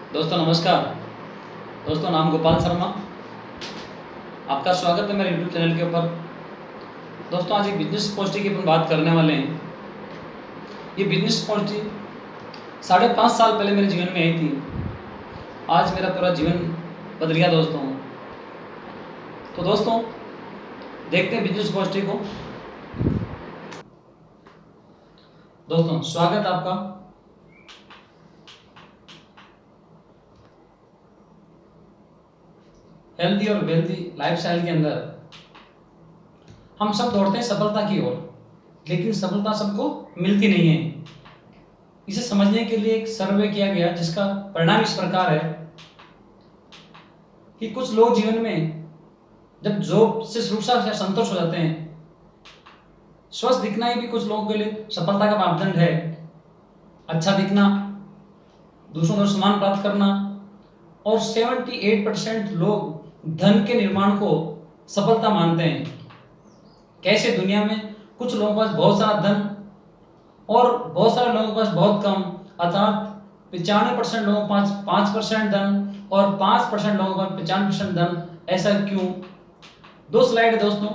दोस्तों नमस्कार। दोस्तों नाम गोपाल शर्मा। आपका स्वागत है मेरे यूट्यूब चैनल के ऊपर। दोस्तों आज एक बिजनेस पॉलिसी की अपन बात करने वाले हैं। ये बिजनेस पॉलिसी 5.5 साल पहले मेरे जीवन में आई थी। आज मेरा पूरा जीवन बदल गया दोस्तों। तो दोस्तों देखते हैं बिजनेस पॉलिसी को। दोस्तों स्वागत है आपका। हेल्दी और वेल्दी लाइफस्टाइल के अंदर हम सब दौड़ते हैं सफलता की ओर, लेकिन सफलता सबको मिलती नहीं है। इसे समझने के लिए एक सर्वे किया गया जिसका परिणाम इस प्रकार है कि कुछ लोग जीवन में जब जॉब से सुरक्षा से संतुष्ट हो जाते हैं, स्वस्थ दिखना ही भी कुछ लोगों के लिए सफलता का मापदंड है। अच्छा दिखना, दूसरों को सम्मान प्राप्त करना, और 78% लोग धन के निर्माण को सफलता मानते हैं। कैसे दुनिया में कुछ लोगों के पास बहुत सारा धन और बहुत सारे लोगों के पास बहुत कम, अर्थात 95% लोगों के पास 5% धन और 5% लोगों के पास 95% धन। ऐसा क्यों? दो स्लाइड है दोस्तों।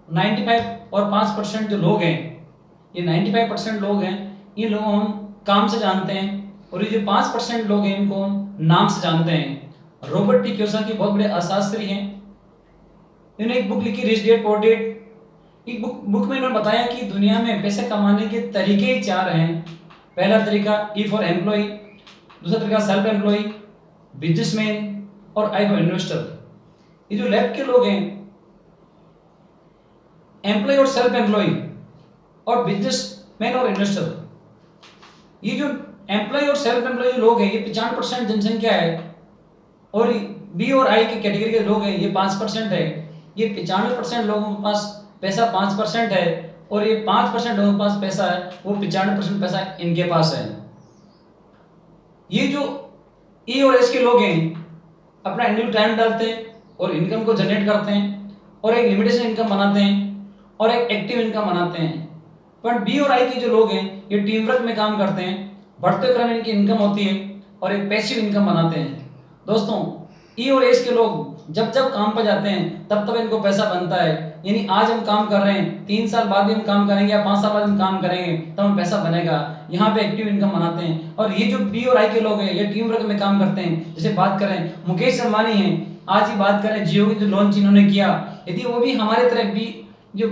95 और 5% जो लोग हैं, ये 95% लोग हैं, इन लोगों को हम काम से जानते हैं, और ये जो 5% लोग हैं इनको हम नाम से जानते हैं। रॉबर्ट टी कियोसाकी बहुत बड़े अर्थशास्त्री हैं। इन्होंने एक बुक लिखी रिच डैड पुअर डैड। एक बुक में इन्होंने बताया कि दुनिया में पैसे कमाने के तरीके ही 4 हैं। पहला तरीका ई फॉर एम्प्लॉय, दूसरा तरीका सेल्फ एम्प्लॉय, बिजनेसमैन और आई फॉर इन्वेस्टर। ये जो लेफ्ट के लोग हैं, एम्प्लॉय और सेल्फ एम्प्लॉय और बिजनेसमैन और इन्वेस्टर, ये जो एम्प्लॉय और सेल्फ एम्प्लॉय जो लोग हैं ये 95% जनसंख्या है, और बी और आई की कैटेगरी के लोग हैं ये 5% है। ये 95% लोगों के पास पैसा 5% है, और ये 5% लोगों के पास पैसा है, वो 95% पैसा इनके पास है। ये जो ई और एस के लोग हैं अपना इंडिविजुअल टाइम डालते हैं और इनकम को जनरेट करते हैं, और एक लिमिटेशन इनकम बनाते हैं और एक एक्टिव इनकम बनाते हैं। पर बी और आई के जो लोग हैं ये टीम वर्क में काम करते हैं, बढ़ते क्रम में इनकी इनकम होती है और एक पैसिव इनकम बनाते हैं। दोस्तों ई और एस के लोग जब जब काम पर जाते हैं तब तब इनको पैसा बनता है। यानी आज हम काम कर रहे हैं, 3 साल बाद भी हम काम करेंगे या 5 साल बाद हम काम करेंगे तब हमें पैसा बनेगा। यहाँ पे एक्टिव इनकम बनाते हैं। और ये जो बी और आई के लोग हैं ये टीम वर्क में काम करते हैं। जैसे बात करें मुकेश अंबानी हैं, आज ही बात करें जियो की जो लॉन्च इन्होंने किया, यदि वो भी हमारे तरह बी जो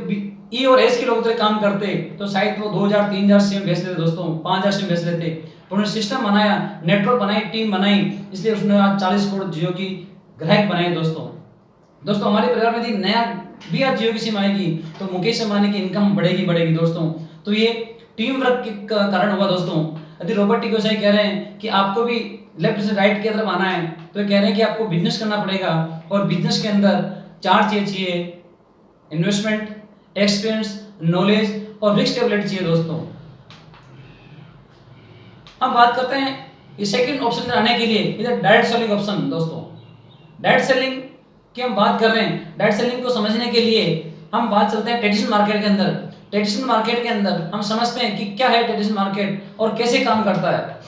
ई और एस के लोग तरह काम करते तो शायद वो 2000-3000 सिम बेच लेते दोस्तों, 5000 सिम बेच लेते। उन्होंने सिस्टम बनाया, नेटवर्क बनाई, टीम बनाई, इसलिए उसने आज 40 करोड़ जियो की ग्राहक बनाए। दोस्तों हमारे परिवार में यदि नया भी आज जियो की सिम आएगी तो मुकेश अंबानी की इनकम बढ़ेगी दोस्तों। तो ये टीम वर्क के कारण हुआ दोस्तों। यदि रॉबर्ट टी कियोसाकी कह रहे हैं कि आपको भी लेफ्ट से राइट की तरफ आना है, तो ये कह रहे हैं कि आपको बिजनेस करना पड़ेगा, और बिजनेस के अंदर 4 चीजें चाहिए: इन्वेस्टमेंट, एक्सपीरियंस, नॉलेज और रिस्क टेबलेट चाहिए दोस्तों। हम बात करते हैं ये सेकंड ऑप्शन में आने के लिए, इधर डायरेक्ट सेलिंग ऑप्शन। दोस्तों डायरेक्ट सेलिंग की हम बात कर रहे हैं। डायरेक्ट सेलिंग को समझने के लिए हम बात चलते हैं ट्रेडिशनल मार्केट के अंदर। ट्रेडिशनल मार्केट के अंदर हम समझते हैं कि क्या है ट्रेडिशनल मार्केट और कैसे काम करता है।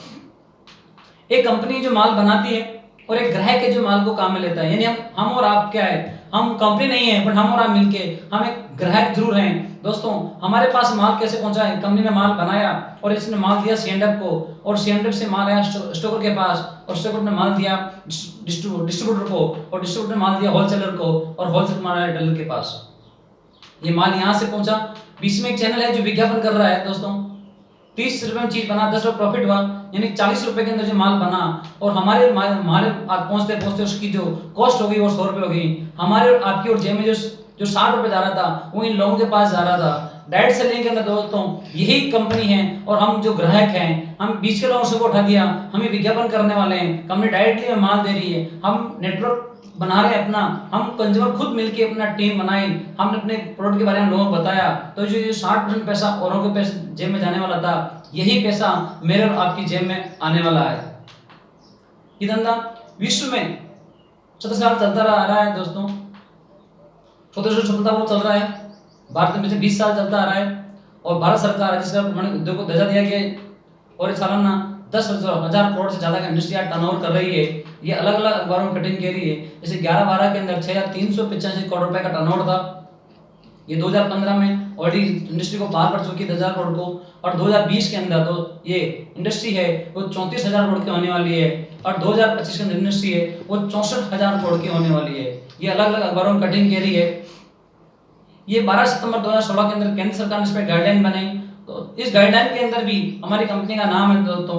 एक कंपनी जो माल बनाती है और एक ग्राहक है जो माल को काम में लेता है। यानी हम और आप क्या है, हम कंपनी नहीं है, बट हम और आप मिलके हम एक ग्राहक जरूर हैं। दोस्तों हमारे पास माल कैसे पहुंचा है? कंपनी ने माल बनाया और इसने माल दिया सीएंडएफ को, और सीएंडएफ से माल आया स्टोकर के पास, और स्टोकर ने माल दिया डिस्ट्रीब्यूटर को, और डिस्ट्रीब्यूटर ने माल दिया होलसेलर को, और होलसेलर माल आया डीलर के पास। ये माल यहाँ से पहुंचा। बीच में एक चैनल है जो विज्ञापन कर रहा है दोस्तों। 30 रुपए में चीज बना, 10 रुपए प्रॉफिट हुआ, यानी 40 रुपए के अंदर जो माल बना, और हमारे पहुंचते पहुंचते उसकी जो कॉस्ट हो गई वो 100 रुपए हो गई। हमारे और आपकी और जेब में जो 60 रुपए जा रहा था वो इन लोगों के पास जा रहा था। डायरेक्ट सेलिंग के अंदर दोस्तों यही कंपनी है, और हम जो ग्राहक हैं, हम बीच के लोगों से उठा दिया, हमें विज्ञापन करने वाले हैं, कंपनी डायरेक्टली हमें माल दे रही है, हम नेटवर्क बना रहे हैं अपना, हम कंज्यूमर खुद मिलके अपना टीम बनाई, हमने अपने प्रोडक्ट के बारे में लोगों को बताया। तो जो 60% पैसा औरों के पैसे जेब में जाने वाला था, यही पैसा मेरे और आपकी जेब में आने वाला है। ये धंधा विश्व में 70 साल चलता आ रहा है दोस्तों। छोटे छोटे सफलता वो चल रहा है। भारत में से 20 साल चलता आ रहा है, और भारत सरकार है जिसका उद्योग को दर्जा दिया गया, और सालाना 10,000 करोड़ से ज़्यादा का इंडस्ट्री आज टर्नओवर कर रही है। ये अलग अलग अखबारों में कटिंग कह रही है। जैसे 11-12 के अंदर 6,385 करोड़ रुपए का टर्नओवर था। ये 2015 में ऑलरेडी इंडस्ट्री को पार कर चुकी है 10,000 करोड़ को, और 2020 के अंदर तो ये इंडस्ट्री है वो 34,000 करोड़ की होने वाली है, और 2025 के अंदर इंडस्ट्री है वो 64,000 करोड़ की होने वाली है। ये अलग अलग अखबारों में कटिंग कह रही है। ये 12 सितंबर 2016 के अंदर केंद्र सरकार ने इस पर गाइडलाइन बनाई। तो इस गाइडलाइन के अंदर भी हमारी कंपनी का नाम है दोस्तों,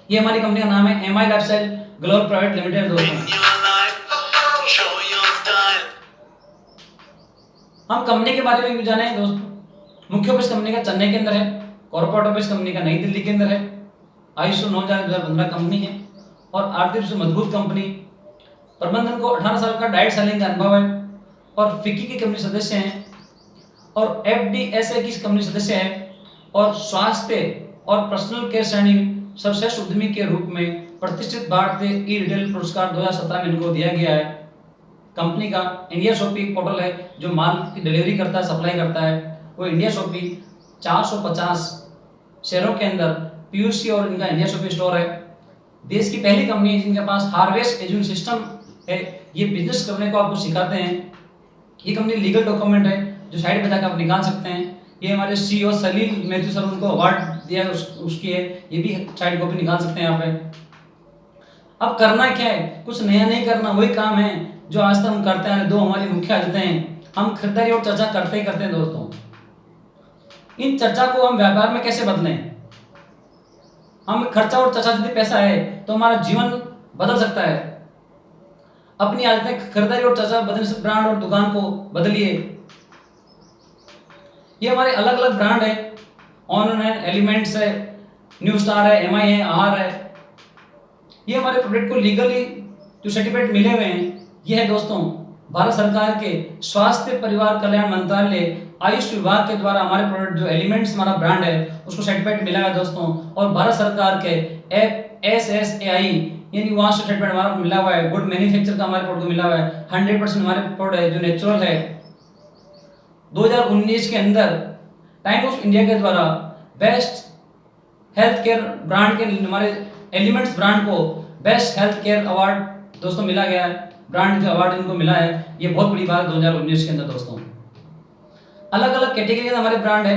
ये हमारी कंपनी का नाम है MI lifestyle global private limited दोस्तों। हम कंपनी के बारे में भी जाने दोस्तों। मुख्य ऑफिस कंपनी का चेन्नई के अंदर है, कॉर्पोरेट ऑफिस कंपनी का नई दिल्ली के अंदर है। ISO 9015 कंपनी है और आर्थिक रूप से मजबूत कंपनी। प्रबंधन को 18 साल का डायरेक्ट सेलिंग का अनुभव है और फिक्की की कंपनी सदस्य हैं और FDSA की कंपनी सदस्य है और स्वास्थ्य और पर्सनल केयर श्रेणी सर्वश्रेष्ठ उद्यमी के रूप में प्रतिष्ठित भारतीय ई रिटेल पुरस्कार 2017 में इनको दिया गया है। कंपनी का इंडिया शॉपी एक पोर्टल है जो माल की डिलीवरी करता है, सप्लाई करता है। वो इंडिया शॉपी 450 शहरों के अंदर PUC और इनका इंडिया शॉपी स्टोर है। देश की पहली कंपनी है जिनके पास हार्वेस्ट एजुकेशन सिस्टम है। ये बिजनेस करने को आपको सिखाते हैं। ये कंपनी लीगल डॉक्यूमेंट है जो साइड पे जाकर आप निकाल सकते हैं। ये हमारे CEO सलील मैथ्यू सर उनको अवार्ड दिया है उसकी है, ये भी साइड कॉपी निकाल सकते हैं यहाँ पे। अब करना क्या है, कुछ नया नहीं करना, वही काम है जो आज तक हम करते हैं। दो हमारी मुख्य आदतें हैं, हम खरीदारी और चर्चा करते ही करते हैं दोस्तों। इन चर्चा को हम व्यापार में कैसे बदलें? हम खर्चा और चर्चा यदि पैसा है तो हमारा जीवन बदल सकता है। अपनी आदतें खरीदारी और चर्चा बदलने से ब्रांड और दुकान को बदलिए। ये हमारे अलग अलग ब्रांड है, ऑन है, एलिमेंट्स है, न्यू स्टार है, MI है, आहार है। ये हमारे प्रोडक्ट को लीगली जो सर्टिफिकेट मिले हुए हैं ये है दोस्तों भारत सरकार के स्वास्थ्य परिवार कल्याण मंत्रालय आयुष विभाग के द्वारा हमारे प्रोडक्ट जो एलिमेंट्स हमारा ब्रांड है उसको सर्टिफिकेट मिला है दोस्तों। और भारत सरकार के FSSAI यानी वहाँ से सर्टिफिकेट हमारा मिला हुआ है। गुड मैन्युफैक्चर का हमारे प्रोडक्ट को मिला हुआ है। 100% हमारे प्रोडक्ट है जो नेचुरल है। 2019 के अंदर टाइम्स ऑफ इंडिया के द्वारा बेस्ट हेल्थ केयर ब्रांड के हमारे एलिमेंट्स ब्रांड को बेस्ट हेल्थ केयर अवार्ड दोस्तों मिला गया है। ब्रांड का अवार्ड इनको मिला है, ये बहुत बड़ी बात है 2019 के अंदर दोस्तों। अलग अलग कैटेगरी के अंदर हमारे ब्रांड है।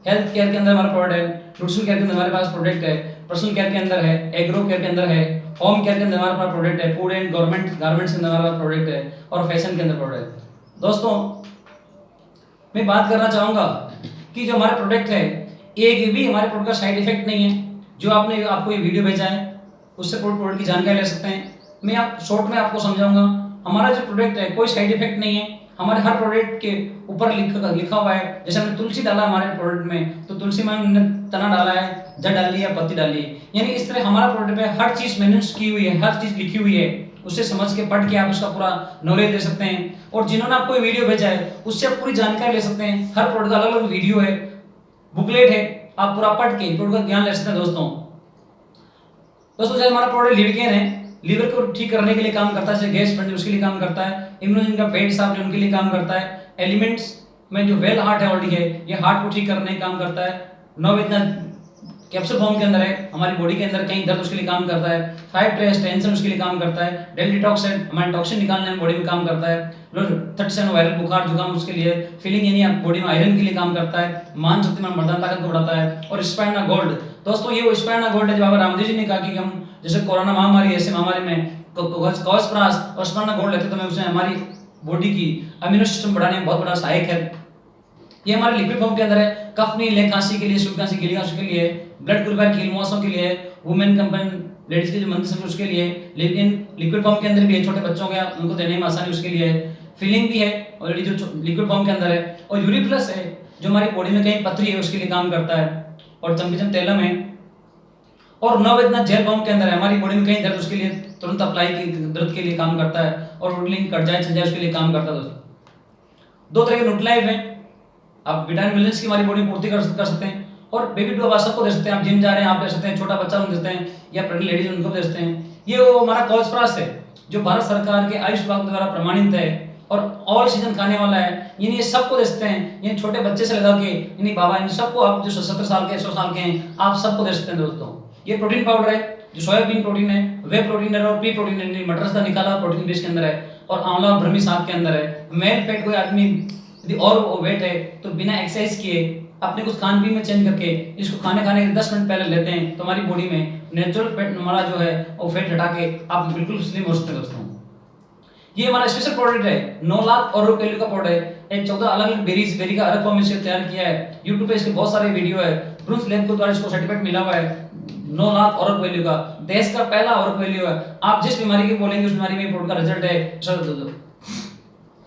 हेल्थ केयर के अंदर हमारा प्रोडक्ट है, न्यूट्रिशन केयर के अंदर हमारे पास प्रोडक्ट है, पर्सनल केयर के अंदर है, एग्रो केयर के अंदर है, होम केयर के अंदर हमारे पास प्रोडक्ट है, फूड एंड गारमेंट्स के अंदर हमारा प्रोडक्ट है और फैशन के अंदर प्रोडक्ट है। दोस्तों मैं बात करना चाहूँगा कि जो हमारे प्रोडक्ट है एक भी हमारे प्रोडक्ट का साइड इफेक्ट नहीं है। जो आपने आपको ये वीडियो भेजा है उससे प्रोडक्ट की जानकारी ले सकते हैं। मैं आप शॉर्ट में आपको समझाऊंगा। हमारा जो प्रोडक्ट है कोई साइड इफेक्ट नहीं है। हमारे हर प्रोडक्ट के ऊपर लिखा हुआ है। जैसे हमने तुलसी डाला हमारे प्रोडक्ट में तो तुलसी में हमने तना डाला है, जड़ डाली है, पत्ती डाली है, यानी इस तरह हमारा प्रोडक्ट पे हर चीज मेंशन की हुई है, हर चीज लिखी हुई है। उससे समझ के पढ़ के आप उसका पूरा नॉलेज ले सकते हैं। और जिन्होंने आपको वीडियो भेजा है उससे आप पूरी जानकारी ले सकते हैं। हर प्रोडक्ट का अलग अलग वीडियो है, बुकलेट है, आप पूरा पढ़ के प्रोडक्ट का ज्ञान ले सकते हैं दोस्तों। जैसे हमारा प्रोडक्ट लिडकेयर है, लीवर को ठीक करने के लिए काम करता है, जैसे गैस बनने उसके लिए काम करता है, इम्यूनोजिन का पेट साफ उनके लिए काम करता है। एलिमेंट्स में जो वेल हार्ट है ऑलरेडी है, ये हार्ट को ठीक करने का काम करता है। नववितना कैप्सूल फॉर्म के अंदर है, हमारी बॉडी के अंदर कहीं दर्द उसके लिए काम करता है। 5 ट्रेस टेंशन उसके लिए काम करता है। डेली डिटॉक्स है, हमारे टॉक्सिन निकालने में बॉडी में काम करता है। 37 वायरल बुखार जुकाम उसके लिए। फीलिंग यानी बॉडी में आयरन के लिए काम करता है। मान शक्ति में मर्दाना ताकत को बढ़ाता है। और स्पाइना गोल्ड दोस्तों, ये वो स्पाइना गोल्ड है जो बाबा रामदेव जी ने कहा कि हम जैसे कोरोना महामारी ऐसे महामारी में कवच और स्पाइना गोल्ड लेते तो मैं उसमें हमारी बॉडी की इम्यून सिस्टम बढ़ाने में बहुत बड़ा सहायक है। ये हमारे लिक्विड फॉर्म के अंदर है। कफ नहीं ले खांसी के लिए, सूखी खांसी, गीली खांसी के लिए, ब्लड प्यूरिफायर की मौसम के लिए, वुमेन कंपन लेडीज के जो मंद समय उसके लिए, लेकिन लिक्विड फॉर्म के अंदर भी है, छोटे बच्चों के उनको देने में आसानी उसके लिए है। फीलिंग भी है ऑलरेडी जो लिक्विड फॉर्म के अंदर है। और यूरी प्लस है जो हमारी बॉडी में कहीं पथरी है उसके लिए काम करता है। और चंपीचम तेलम है। और नववेदना जेल फॉर्म के अंदर है, हमारी बॉडी में कहीं दर्द उसके लिए तुरंत अप्लाई की दर्द के लिए काम करता है। और वुडलिंग कट जाए चल जाए उसके लिए काम करता है दोस्तों। 2 तरह के न्यूट्रीलाइफ है, आप विटामिन मिनरल्स की हमारी बॉडी में पूर्ति कर सकते हैं। और बेबी डू आप सबको दे सकते हैं, आप जिम जा रहे हैं आप दे सकते हैं, छोटा बच्चा उनको देते हैं, या प्रेग्नेंट लेडीज उनको दे सकते हैं। ये वो हमारा कॉल्सप्रास है जो भारत सरकार के आयुष विभाग द्वारा प्रमाणित है और ऑल सीजन खाने वाला है। यानी ये सबको दे सकते हैं, यानी छोटे बच्चे से लगा के यानी बाबा इन सबको, आप जो 70 साल के 100 साल के हैं आप सबको दे सकते हैं दोस्तों। ये प्रोटीन पाउडर है, जो सोयाबीन प्रोटीन है, वे प्रोटीन है और पी प्रोटीन है, मटर का निकाला प्रोटीन बेस के अंदर है, और आंवला और ब्रह्मी साग के अंदर है। मेल फैट कोई आदमी यदि और वेट है तो बिना एक्सरसाइज किए अपने कुछ खान पीन में चेंज करके इसको खाने के 10 मिनट पहले लेते हैं तो हमारी बॉडी में नेचुरल फैट हमारा जो है वो फैट हटा के आप बिल्कुल स्लिम हो सकते हैं दोस्तों। ये हमारा स्पेशल प्रोडक्ट है, 9 लाख और वैल्यू का प्रोडक्ट है। एक 14 अलग अलग बेरी का अलग फॉर्म में तैयार किया है। यूट्यूब पे इसके बहुत सारे वीडियो है। ब्रूस लैब को द्वारा इसको सर्टिफिकेट मिला हुआ है 9 लाख और वैल्यू का, देश का पहला और वैल्यू है। आप जिस बीमारी की बोलेंगे उस बीमारी में प्रोडक्ट का रिजल्ट है। सर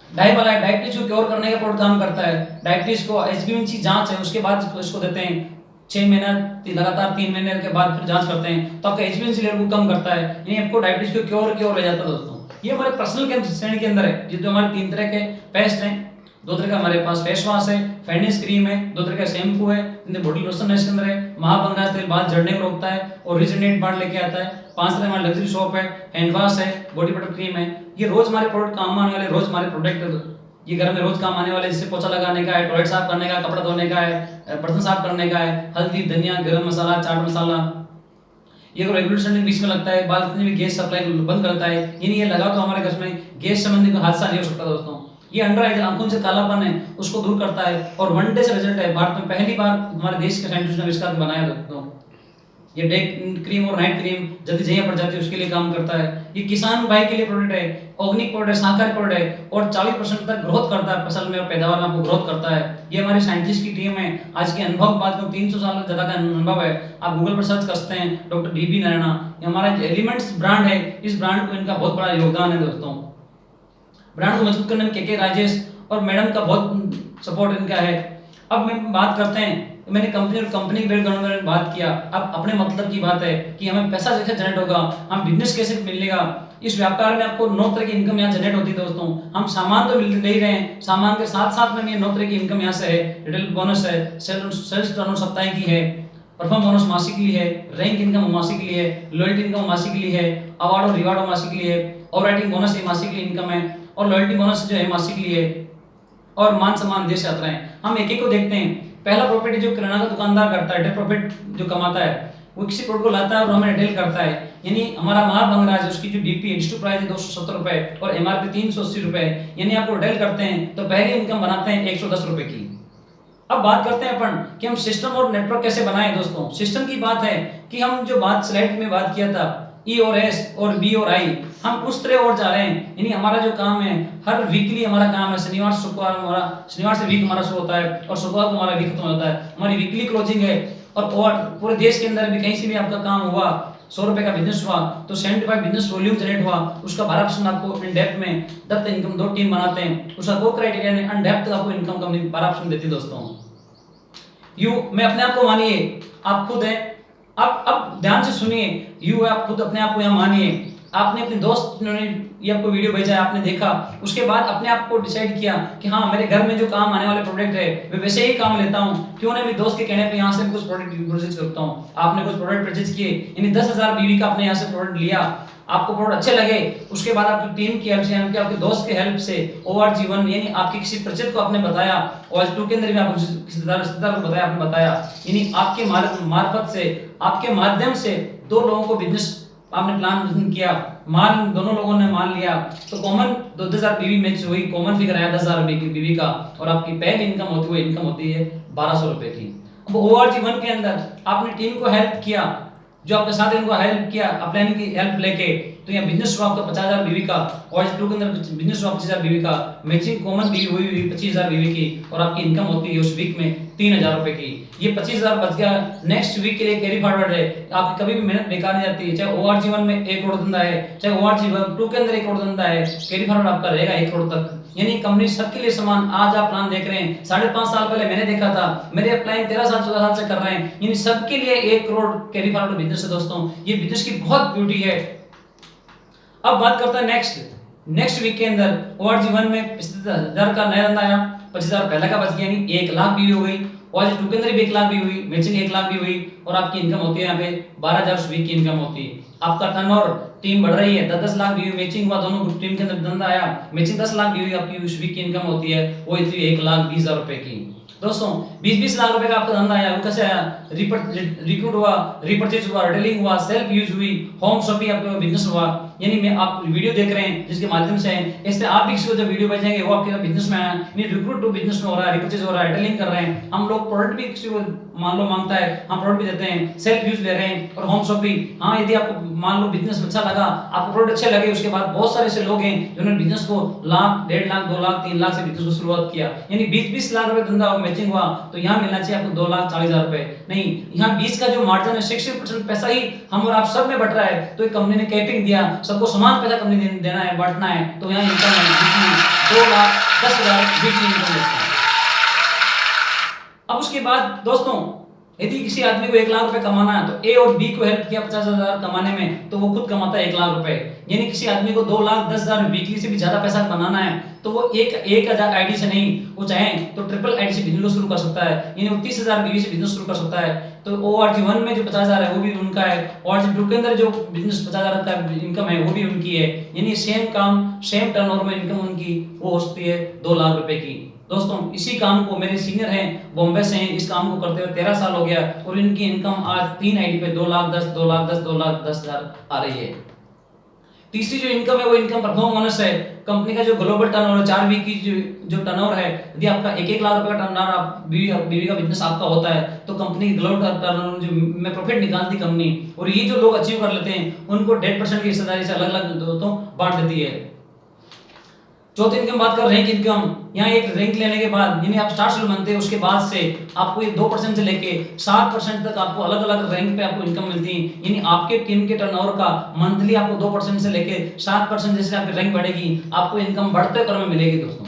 डायबिटीज को क्योर करने का प्रोडक्ट काम करता है। डायबिटीज को HbA1c जांच है, उसके बाद इसको देते हैं 6 महीना लगातार 3 महीने के बाद फिर जांच करते हैं तो आपका HbA1c लेवल को कम करता है, यानी आपको डायबिटीज को क्योर ले जाता है दोस्तों। ये हमारे पर्सनल श्रेणी के अंदर है। जो हमारे 3 तरह के पेस्ट हैं, 2 तरह का हमारे पास फेस वॉश है, फेयरनेस क्रीम है, 2 तरह का शैम्पू है, बॉडी लोशन है इसके अंदर है, महाबंगा तेल बाल झड़ने को रोकता है और रिजनरेट बाल लेके आता है। 5 तरह हमारे लग्जरी सोप है, हैंड वॉश है, बॉडी बटर क्रीम है। ये रोज हमारे प्रोडक्ट काम आने वाले, रोज हमारे प्रोडक्ट ये घर में रोज काम आने वाले, जैसे पोछा लगाने का है, टॉयलेट साफ करने का, कपड़ा धोने का है, बर्तन साफ करने का है, हल्दी, धनिया, गरम मसाला, चाट मसाला। ये रेगुलेशन के बीच में लगता है, बालकनी में गैस सप्लाई बंद करता है, यानी ये लगा तो हमारे घर में गैस संबंधी कोई हादसा नहीं हो सकता दोस्तों। ये अंडर आइज आंखों से कालापन है उसको दूर करता है और 1 डे से रिजल्ट है। भारत में पहली बार हमारे देश के साइंटिस्ट ने आविष्कार बनाया दोस्तों। ये डे क्रीम और नाइट क्रीम जल्दी जहिया पड़ जाती है उसके लिए काम करता है। ये किसान भाई के लिए प्रोडक्ट है, ऑर्गेनिक प्रोडक्ट है, शाकाहारी प्रोडक्ट है और 40% तक ग्रोथ करता है फसल में और पैदावार में आपको ग्रोथ करता है। ये हमारे साइंटिस्ट की टीम है। आज के अनुभव की बात करूं 300 साल से ज्यादा का अनुभव है। आप गूगल पर सर्च कर सकते हैं डॉक्टर DB नारायण। ये हमारा एलिमेंट्स ब्रांड है, इस ब्रांड को इनका बहुत बड़ा योगदान है दोस्तों। ब्रांड को मजबूत करने में के राजेश और मैडम का बहुत सपोर्ट इनका है। अब मैं बात करते हैं, मैंने कंपनी के बैकग्राउंड में बात किया। अब अपने मतलब की बात है कि हमें पैसा कैसे जनरेट होगा, हम बिजनेस कैसे मिलेगा। इस व्यापार में आपको 9 तरह की इनकम यहाँ जनरेट होती है दोस्तों। हम सामान तो मिल रहे हैं, सामान के साथ साथ में 9 तरह की इनकम यहाँ से है। रिटेल बोनस है, सेल्स टर्नओवर सप्ताह की है, परफॉर्म बोनस मासिक के लिए है, रैंक इनकम मासिक के लिए है, लॉयल्टी इनकम मासिक के लिए है, अवार्ड और रिवार्ड मासिक के लिए है, और राइटिंग बोनस मासिक के लिए इनकम है, और लॉयल्टी बोनस जो है मासिक के लिए है, और मान सम्मान देश यात्राएं। हम एक एक को देखते हैं। पहला प्रॉफिट जो किराना का दुकानदार करता है, रिटेल प्रॉफिट जो कमाता है वो किसी प्रोडक्ट को लाता है और हमें रिटेल करता है। यानी हमारा महाबंगराज है, उसकी जो DP डिस्ट्रीब्यूट प्राइस है 270 रुपए और MRP 380 रुपए, यानी आपको रिटेल करते हैं तो पहली इनकम बनाते हैं 110 रुपए की। अब बात करते हैं अपन कि हम सिस्टम और नेटवर्क कैसे बनाएं दोस्तों। सिस्टम की बात है कि हम जो बात स्लाइड में बात किया था E और S और B और I, हम उस तरह और जा रहे हैं। यानी हमारा जो काम है हर वीकली हमारा काम है, शनिवार से वीक हमारा शुरू होता है और शुक्रवार को हमारा वीक खत्म होता है। हमारी वीकली क्लोजिंग है और पूरे देश के अंदर भी कहीं से भी आपका काम हुआ, 100 रुपए का बिजनेस हुआ तो 75 बिजनेस वॉल्यूम जनरेट हुआ, उसका 12% आपको इन डेप्थ में डेप्थ इनकम 2 टीम बनाते हैं, उसका को क्राइटेरिया ने अन डेप्थ आपको इनकम कंपनी 12% देती है दोस्तों। मैं अपने आप को मानिए, आप खुद है। अब ध्यान से सुनिए, आप खुद अपने आप को यहाँ मानिए। आपने अपने दोस्त ने ये आपको वीडियो भेजा, आपने देखा, उसके बाद अपने आप को डिसाइड किया कि हाँ मेरे घर में जो काम आने वाले प्रोडक्ट है मैं वैसे ही काम लेता हूँ, क्यों ना मेरे दोस्त के कहने पे यहाँ से कुछ प्रोडक्ट परचेज करता हूँ। आपने कुछ प्रोडक्ट परचेज किए, यानी 10,000 BV का आपने यहाँ से प्रोडक्ट लिया, आपको प्रोडक्ट अच्छे लगे, उसके बाद आपकी टीम की हेल्प से, आपके दोस्त के हेल्प से ORG1 यानी आपके किसी परिचित को आपने बताया, ORG2 के अंदर भी आपको रिश्तेदार को बताया, आपने बताया, यानी आपके मार्फत से, आपके माध्यम से 2 लोगों को बिजनेस आपने प्लान किया, माल दोनों लोगों ने मान लिया तो कॉमन 2,000 BV मैच हुई, कॉमन फिगर आया 10,000 BV का, और आपकी पहली इनकम होती है 1200 रुपए की। अब ORG1 के अंदर आपने टीम को हेल्प किया, जो आपके साथ इनको हेल्प किया, अपने की हेल्प लेके, तो यहाँ बिजनेस हुआ आपका 50,000 BV का, ORG2 के अंदर बिजनेस हुआ 25,000 BV का, मैचिंग कॉमन BV हुई 25,000 BV की, और आपकी इनकम होती है उस वीक में 3,000 रुपए की। ये 25,000 बच गया, नेक्स्ट वीक के लिए कैरी फॉरवर्ड है। आपकी कभी भी मेहनत बेकार नहीं जाती है, चाहे ORG1 में 1 करोड़ धंधा है, चाहे ORG2 के अंदर 1 करोड़ धंधा है, कैरी फॉरवर्ड आपका रहेगा 1 करोड़ तक। यानी कंपनी सबके लिए समान। आज आप प्लान देख रहे हैं, 5.5 साल पहले मैंने देखा था, मेरे अपलाइन 13 साल 14 साल से कर रहे हैं, यानी सबके लिए 1 करोड़ कैरी फॉरवर्ड बिजनेस है दोस्तों। ये बिजनेस की बहुत ब्यूटी है। अब बात करते हैं नेक्स्ट वीक के अंदर ORG1 में 50,000 का नया धंधा आया, 25,000 पहले का बच गया, यानी 1 लाख BV हो गई। ORG2 के अंदर भी 1 लाख BV हुई, मैचिंग 1 लाख BV हुई, और आपकी इनकम होती है यहाँ पे 12,000 उस वीक की इनकम होती है। आपका टर्नओवर टीम बढ़ रही है, 10 लाख BV मैचिंग हुआ, दोनों टीम के अंदर धंधा आया, मैचिंग 10 लाख BV आपकी उस वीक की इनकम होती है, वो इतनी 1,20,000 रुपए की। दोस्तों 20-20 लाख रुपए का आपका धंधा आया, वो कैसे आया? रिक्रूट हुआ, रिपर्चेज हुआ, रिटेलिंग हुआ, सेल्फ यूज हुई, होम शॉपिंग आपका बिजनेस हुआ। यानी मैं आप वीडियो देख रहे हैं जिसके माध्यम से इससे आप भी किसी को जब वीडियो भेजेंगे वो आपके बिजनेस में आया, यानी रिक्रूट टू बिजनेस में हो रहा है, रिपर्चेज हो रहा है, रिटेलिंग कर रहे हैं। हम लोग प्रोडक्ट भी किसी को मान लो मांगता है, हम प्रोडक्ट भी देते हैं, सेल्फ यूज ले रहे हैं और होम शॉपिंग। हाँ, यदि आपको मान लो बिजनेस अच्छा लगा, आपको प्रोडक्ट अच्छे लगे, उसके बाद बहुत सारे ऐसे लोग हैं जिन्होंने बिजनेस को लाख, 1.5 लाख, 2 लाख, 3 लाख से बिजनेस को शुरुआत किया। यानी 20-20 लाख रुपए धंधा मैचिंग हुआ तो यहाँ मिलना चाहिए आपको 2,40,000 रुपए। नहीं, यहाँ 20 का जो मार्जिन है 60% पैसा ही हम और आप सब में बट रहा है। तो एक कंपनी ने कैपिंग दिया, सबको समान पैसा कंपनी देना है, बांटना है। तो यहाँ इनकम है 2,10,000 वीकली इनकम है। अब उसके बाद दोस्तों यदि किसी आदमी को 1 लाख रुपए कमाना है तो ए और बी को हेल्प किया 50,000 कमाने में, तो वो खुद कमाता है 1 लाख रुपए। यानी किसी आदमी को 2,10,000 वीकली से भी ज्यादा पैसा बनाना है तो वो एक हजार आईडी से नहीं, वो चाहे तो ट्रिपल आईडी से बिजनेस शुरू कर सकता है। यानी वो 30,000 बीवी से बिजनेस शुरू कर सकता है। तो ORG1 में जो 50,000 है वो भी उनका है, ORG2 के अंदर जो बिजनेस 50,000 का इनकम है वो भी उनकी है। यानी सेम काम सेम टर्नओवर में इनकम उनकी वो हो सकती है 2 लाख रुपए की। दोस्तों इसी काम को मेरे सीनियर हैं बॉम्बे से हैं, इस काम को करते हुए 13 साल हो गया और इनकी इनकम आज 3 आईडी पे 2,10,000, 2,10,000, 2,10,000 आ रही है। तीसरी जो इनकम है वो इनकम परफॉर्म बोनस है। कंपनी का जो ग्लोबल टर्नओवर 4 वीक की जो टर्नओवर है, यदि आपका 1-1 लाख रुपए का टर्नओवर आप बीवी का बिजनेस आपका होता है तो कंपनी की ग्लोबल टर्नओवर जो में प्रॉफिट निकालती कंपनी, और ये जो लोग अचीव कर लेते हैं उनको 1.5% की हिस्सेदारी से अलग-अलग दोस्तों बांट देती है। चौथी इनकम बात कर रैंक इनकम। यहाँ एक रैंक लेने के बाद यानी आप स्टार सेल बनते हैं उसके बाद से आपको ये 2% से लेके 7% तक आपको अलग-अलग रैंक पे आपको इनकम मिलती है। यानी आपके टीम के टर्नओवर का मंथली आपको 2% से लेके 7% जैसे आपकी रैंक बढ़ेगी आपको इनकम बढ़ते क्रम में मिलेगी दोस्तों।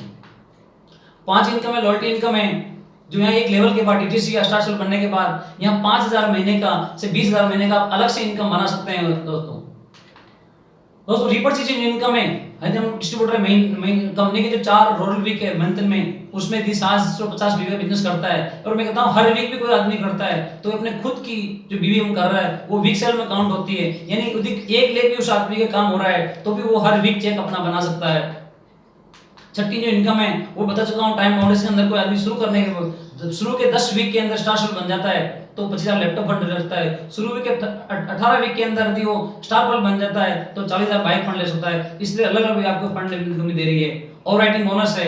5 इनकम है लॉयल्टी इनकम है, जो यहाँ एक लेवल के बाद DTC या स्टार सेल बनने के बाद यहाँ 5,000 महीने का से 20,000 महीने का अलग से इनकम बना सकते हैं दोस्तों। रिपर्चेज इनकम है, यदि हम डिस्ट्रीब्यूटर मेन कंपनी के जो 4 रोल वीक है मंथ में, उसमें यदि 750 बीवी का बिजनेस करता है और मैं कहता हूँ हर वीक भी कोई आदमी करता है तो अपने खुद की जो बीवी हम कर रहा है वो वीक सेल में काउंट होती है। यानी यदि एक लेख भी उस आदमी का काम हो रहा है तो भी वो हर वीक चेक अपना बना सकता है। छठी जो इनकम है वो बता चुका हूँ, टाइम बाउंड्री के अंदर कोई आदमी शुरू के 10 वीक के अंदर स्टार सेल बन जाता है तो 25,000 लैपटॉप फंड रहता है। शुरू के 18 वीक के अंदर यदि वो स्टार बल्ब बन जाता है तो 40,000 बाइक फंड ले सकता है। इसलिए अलग अलग आपको फंड कंपनी दे रही है। ओवर राइटिंग बोनस है,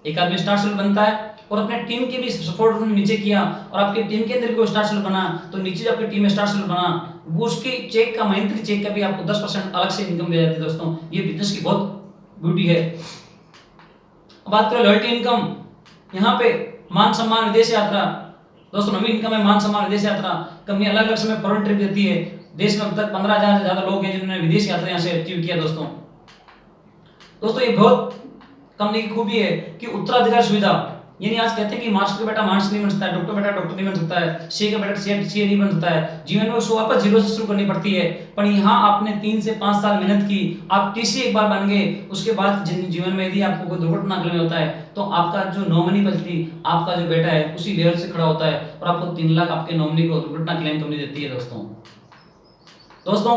एक आदमी स्टार सेल बनता है और अपने टीम के भी सपोर्ट उन्होंने नीचे किया और आपकी टीम के अंदर कोई स्टार सेल बना तो नीचे जो आपकी टीम में स्टार सेल बना वो उसकी चेक का मंथली चेक का भी आपको 10% अलग से इनकम दे जाती है। दोस्तों ये बिजनेस की बहुत ब्यूटी है। बात करें लॉयल्टी इनकम, यहाँ पे मान सम्मान विदेश यात्रा। दोस्तों नवी इनकम है मान सम्मान विदेश यात्रा। कंपनी अलग अलग समय फॉरेन ट्रिप देती है। देश में अब तक 15,000 से ज्यादा लोग हैं जिन्होंने विदेश यात्रा यहाँ से अचीव किया। दोस्तों ये बहुत कंपनी की खूबी है कि उत्तराधिकार सुविधा, यानी आज कहते हैं कि मास्टर का बेटा मास्टर नहीं बन सकता है, डॉक्टर बेटा डॉक्टर नहीं बन सकता है, सीए का बेटा सीए नहीं बन सकता है। जीवन में उसको वापस जीरो से शुरू करनी पड़ती है। पर यहाँ आपने 3 से 5 साल मेहनत की, आप टीसी एक बार बन गए, उसके बाद जीवन में यदि आपको कोई दुर्घटना में होता है तो आपका जो नॉमिनी बचती आपका जो बेटा है उसी लेवल से खड़ा होता है और आपको 3 लाख आपके नॉमिनी को दुर्घटना क्लेम कंपनी देती है। दोस्तों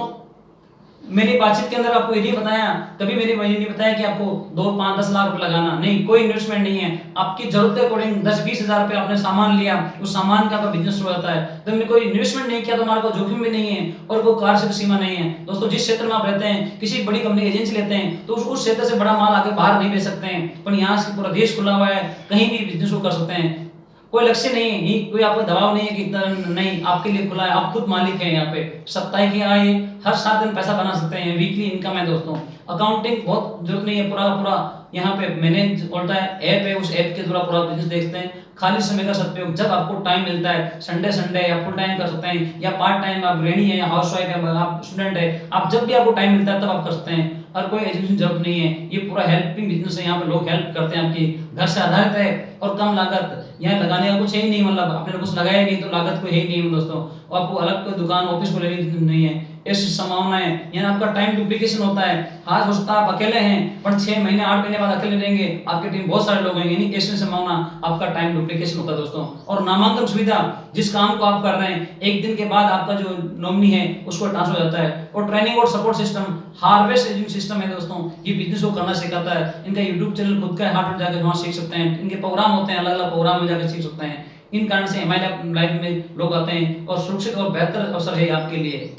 मेरी बातचीत के अंदर आपको ये नहीं बताया, कभी मेरी वजह नहीं बताया कि आपको 2, 5, 10 लाख रुपए लगाना, नहीं, कोई इन्वेस्टमेंट नहीं है। आपकी जरूरत के अकॉर्डिंग 10-20 हजार रुपए आपने सामान लिया, उस सामान का आपका बिजनेस शुरू होता है। तो हमने कोई इन्वेस्टमेंट नहीं किया तो हमारा कोई जोखिम भी नहीं है और कोई कार्य की सीमा नहीं है। दोस्तों जिस क्षेत्र में आप रहते हैं, किसी बड़ी कंपनी एजेंसी लेते हैं तो उस क्षेत्र से बड़ा माल आगे बाहर नहीं बेच सकते हैं, पर यहाँ से पूरा देश खुला हुआ है, कहीं भी बिजनेस को कर सकते हैं। कोई लक्ष्य नहीं है, कोई आपको दबाव नहीं है कि इतना नहीं, आपके लिए खुला है, आप खुद मालिक हैं। यहाँ पे साप्ताहिक आय हर 7 दिन पैसा बना सकते हैं, वीकली इनकम है। दोस्तों अकाउंटिंग बहुत जरूरत नहीं है, पूरा यहाँ पे मैनेज होता है, ऐप है, उस ऐप के द्वारा पूरा बिजनेस देखते हैं। खाली समय का सदुपयोग, जब आपको टाइम मिलता है, संडे या फुल टाइम कर सकते हैं या पार्ट टाइम, आप गृहिणी है या हाउस वाइफ है, आप स्टूडेंट है, आप जब भी आपको टाइम मिलता है तब आप कर सकते हैं। और कोई एजुकेशन जरूरत नहीं है, ये पूरा हेल्पिंग बिजनेस है। यहाँ पे लोग हेल्प करते हैं, आपकी घर से आधारित है और कम लागत, यहाँ लगाने का कुछ है ही नहीं, मतलब आपने कुछ लगाया नहीं तो लागत कोई है ही नहीं दोस्तों। और आपको अलग कोई दुकान ऑफिस को लेनी नहीं है, ऐसी संभावना है। यहाँ आपका टाइम डुप्लीकेशन होता है, आज हो सकता है आप अकेले हैं पर 6 महीने 8 महीने बाद अकेले रहेंगे, आपकी टीम बहुत सारे लोग हैं, यानी ऐसी संभावना आपका टाइम डुप्लीकेशन होता है दोस्तों। और नामांकन सुविधा, जिस काम को आप कर रहे हैं 1 दिन के बाद आपका जो नॉमिनी है उसको ट्रांसफर हो जाता है। और ट्रेनिंग और support system, harvest education system है दोस्तों, ये बिजनेस को करना सिखाता है। इनका यूट्यूब चैनल खुद का है, हार्ट जाकर वहाँ सीख सकते हैं। इनके प्रोग्राम होते हैं, अलग अलग प्रोग्राम में जाकर सीख सकते हैं। इन कारण से हमारे लाइफ में लोग आते हैं और सुरक्षित और बेहतर अवसर है आपके लिए।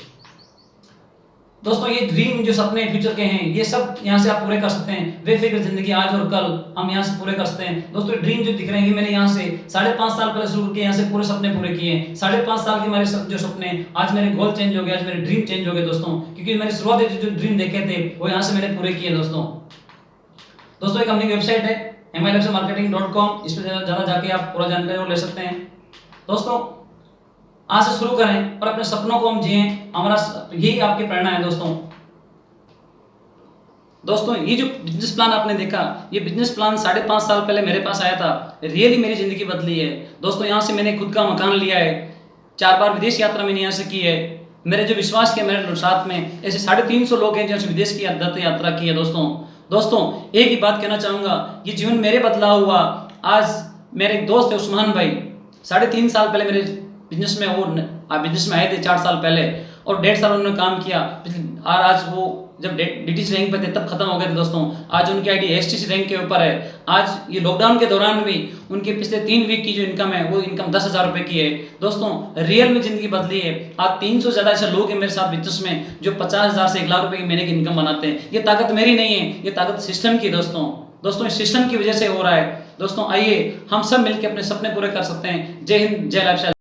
दोस्तों ये ड्रीम जो सपने फ्यूचर के हैं, ये सब यहाँ से आप पूरे कर सकते हैं। बेफिक्र जिंदगी आज और कल हम यहाँ से पूरे कर सकते हैं। दोस्तों ड्रीम जो दिख रहे हैं, ये मैंने यहाँ से 5.5 साल पहले शुरू किए, यहाँ से पूरे सपने पूरे किए। 5.5 साल के मेरे जो सपने, आज मेरे गोल चेंज हो गए, आज मेरे ड्रीम चेंज हो गए दोस्तों, क्योंकि मैंने शुरुआत जो ड्रीम देखे थे वो यहाँ से मैंने पूरे किए दोस्तों एक कंपनी की वेबसाइट है mylabsmarketing.com, इस पर ज़्यादा जाके आप पूरा जानकारी ले सकते हैं। दोस्तों आज से शुरू करें और अपने सपनों को हम जिए, हमारा यही आपकी प्रेरणा है दोस्तों ये जो बिजनेस प्लान आपने देखा, ये बिजनेस प्लान 5.5 साल पहले मेरे पास आया था, रियली मेरी जिंदगी बदली है दोस्तों। यहाँ से मैंने खुद का मकान लिया है, 4 बार विदेश यात्रा मैंने यहाँ से की है। मेरे जो विश्वास किया मेरे साथ में ऐसे 350 लोग हैं जो विदेश की यात्रा की है दोस्तों एक ही बात कहना चाहूँगा, ये जीवन मेरे बदला हुआ। आज मेरे एक दोस्त है उस्मान भाई, 3.5 साल पहले मेरे बिजनेस में बिजनेस में आए थे 4 साल पहले, और 1.5 साल उन्होंने काम किया। और आज वो जब डीटीसी रैंक पे थे तब खत्म हो गए थे दोस्तों, आज उनकी आईडी एसटीसी रैंक के ऊपर है। आज ये लॉकडाउन के दौरान भी उनके पिछले 3 वीक की जो इनकम है वो इनकम 10,000 रुपए की है दोस्तों। रियल में जिंदगी बदली है। आज 300 से ज्यादा ऐसे लोग हैं मेरे साथ बिजनेस में जो 50,000 से 1 लाख रुपए की महीने की इनकम बनाते हैं। ये ताकत मेरी नहीं है, ये ताकत सिस्टम की दोस्तों इस सिस्टम की वजह से हो रहा है दोस्तों। आइए हम सब मिलकर अपने सपने पूरे कर सकते हैं। जय हिंद, जय लाइफस्टाइल।